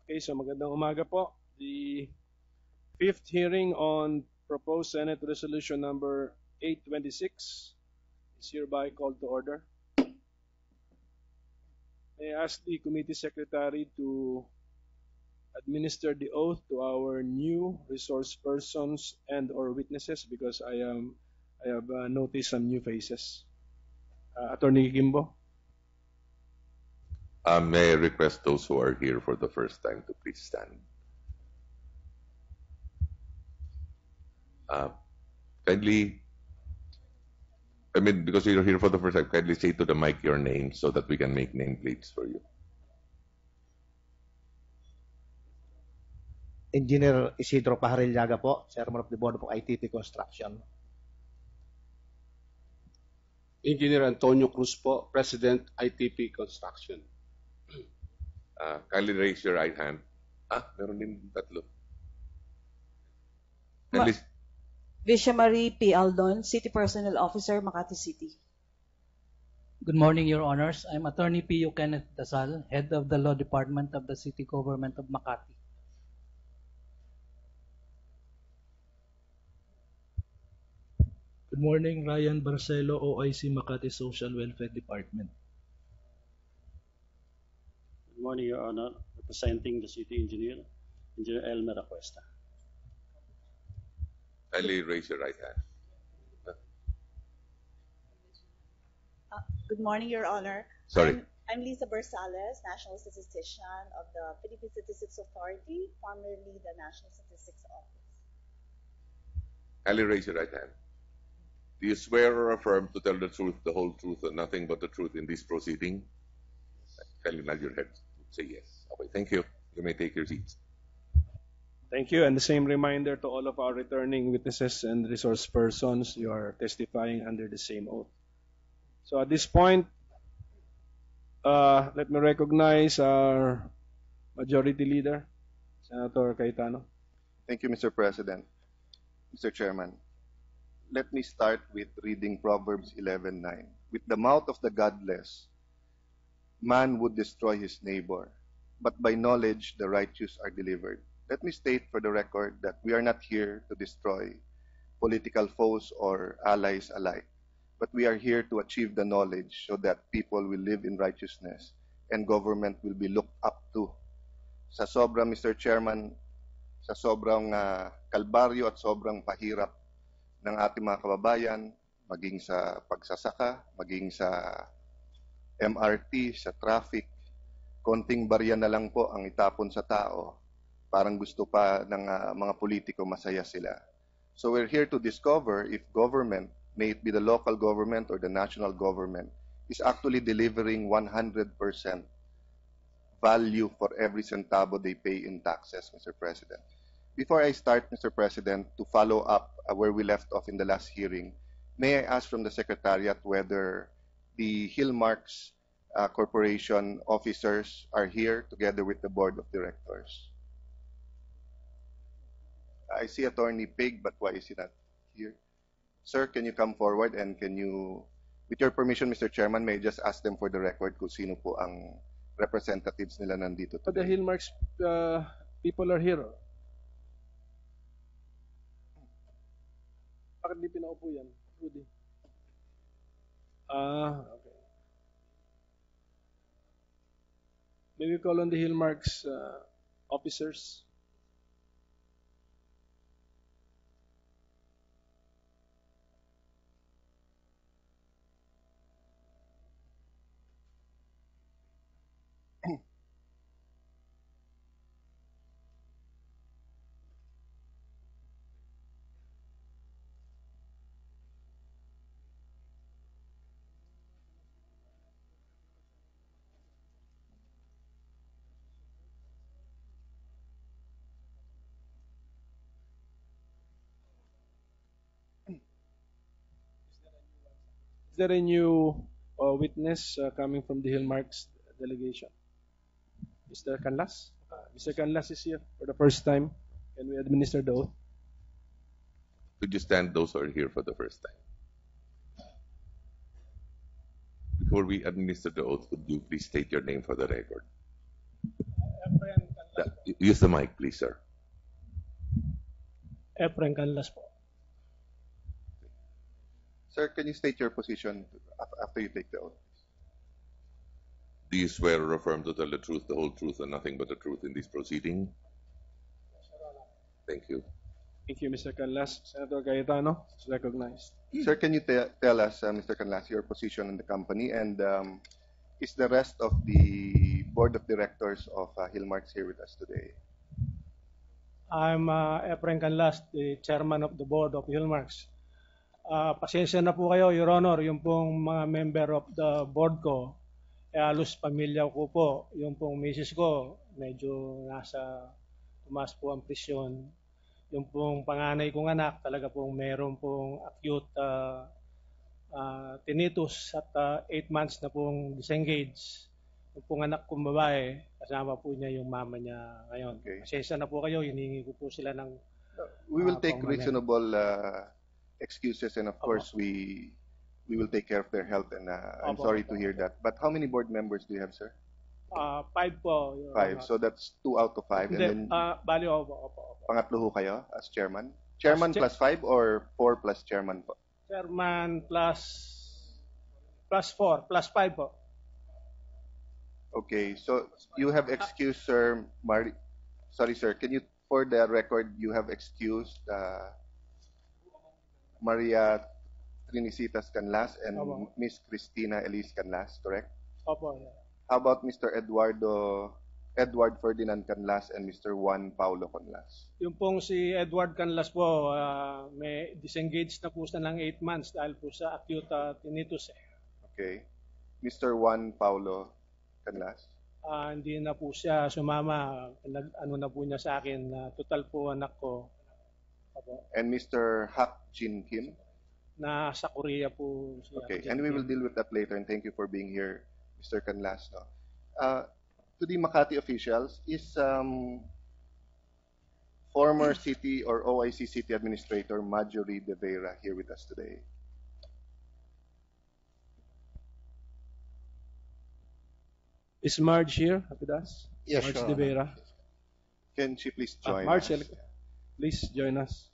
Okay, so magandang umaga po. The fifth hearing on proposed Senate Resolution number 826 is hereby called to order. May I ask the committee secretary to administer the oath to our new resource persons and or witnesses because I have noticed some new faces. Attorney Kimbo. May I request those who are here for the first time to please stand. Kindly, because you're here for the first time, kindly say to the mic your name so that we can make nameplates for you. Engineer Isidro Pajaril-Llaga po, Chairman of the Board of ITP Construction. Engineer Antonio Cruz po, President ITP Construction. Kindly raise your right hand. Meron din tatlo. Ma- Kindly, Visha Marie P. Aldon, City Personnel Officer, Makati City. Good morning, Your Honors. I'm Attorney P.U. Kenneth Dasal, Head of the Law Department of the City Government of Makati. Good morning, Ryan Barcelo, OIC Makati Social Welfare Department. Good morning, Your Honor. Representing the City Engineer, Engineer Elmer Acuesta. kindly raise your right hand. Good morning, Your Honor. Sorry. I'm Lisa Barsales, National Statistician of the Philippine Statistics Authority, formerly the National Statistics Office. Kindly raise your right hand. Do you swear or affirm to tell the truth, the whole truth, and nothing but the truth in this proceeding? Kindly nod your head. Say yes. Okay, thank you. You may take your seats. Thank you. And the same reminder to all of our returning witnesses and resource persons, you are testifying under the same oath. So at this point, let me recognize our Majority Leader, Senator Cayetano. Thank you, Mr. President. Mr. Chairman, let me start with reading Proverbs 11:9. With the mouth of the godless, man would destroy his neighbor, but by knowledge the righteous are delivered. Let me state for the record that we are not here to destroy political foes or allies alike, but we are here to achieve the knowledge so that people will live in righteousness and government will be looked up to. Sa sobrang, Mr. Chairman, sa sobrang kalbaryo at sobrang pahirap ng ating mga kababayan, maging sa pagsasaka, maging sa MRT, sa traffic, konting barya na lang po ang itapon sa tao, parang gusto pa ng mga politiko masaya sila. So we're here to discover if government, may it be the local government or the national government, is actually delivering 100% value for every centavo they pay in taxes, Mr. President. Before I start, Mr. President, to follow up where we left off in the last hearing, may I ask from the Secretariat whether the Hillmarks Corporation officers are here together with the Board of Directors? I see Attorney Pig, but why is he not here? Sir, can you come forward and can you, with your permission, Mr. Chairman, may I just ask them for the record kung sino po ang representatives nila nandito But the today? Hillmarks people are here. Bakit di pinaupo yan, Rudy? Okay. May we call on the Hillmarks officers? Is there a new witness coming from the Hillmarks delegation? Mr. Canlas? Mr. Canlas is here for the first time. Can we administer the oath? Could you stand those who are here for the first time? Before we administer the oath, could you please state your name for the record? Efrain Canlas. Use the mic, please, sir. Efren Canlas po. Sir, can you state your position after you take the oath? Do you swear or affirm to tell the truth, the whole truth, and nothing but the truth in this proceeding? Thank you. Thank you, Mr. Canlas. Senator Cayetano is recognized. Sir, can you tell us, Mr. Canlas, your position in the company, and is the rest of the board of directors of Hillmarks here with us today? I'm Efren Canlas, the chairman of the board of Hillmarks. Pasensya na po kayo, Your Honor, yung pong mga member of the board ko, halos pamilya ko po. Yung pong misis ko, medyo tumaas po ang presyon. Yung pong panganay kong anak, talaga pong meron pong acute tinnitus at 8 months na pong disengaged. Yung pong anak kong babae, kasama po niya yung mama niya ngayon. Okay. Pasensya na po kayo, hiningi ko po sila ng We will take pangmanen. reasonable excuses, and of course, we will take care of their health, and I'm Opo. sorry to hear that. But how many board members do you have, sir? 5 po. Your 5. Honor. So that's 2 out of 5. Hindi, And then, bali, opo. pangatlo ho kayo as chairman? Chairman As plus 5 or 4 plus chairman po? Chairman plus 4, plus 5 po. Okay, so you have excused, sir, sorry, sir, can you, for the record, you have excused Maria Trinicitas Canlas and Opo. Miss Cristina Elise Canlas, correct? Opo. How about Mr. Edward Ferdinand Canlas and Mr. Juan Paulo Canlas? Yung pong si Edward Canlas po, may disengaged na po siya ng 8 months dahil po sa acute tinnitus. Okay. Mr. Juan Paulo Canlas? Hindi na po siya sumama. Ano na po niya sa akin, total po anak ko. Opo. And Mr. Hak Jin Kim? Nasa Korea po siya. Okay, and we will deal with that later, and thank you for being here, Mr. Canlas. No? To the Makati officials, is former city or OIC city administrator Marjorie De Vera here with us today? Is Marge here with us? Yes, Marge Your De Honor. Vera. Can she please join Marge, us? please join us.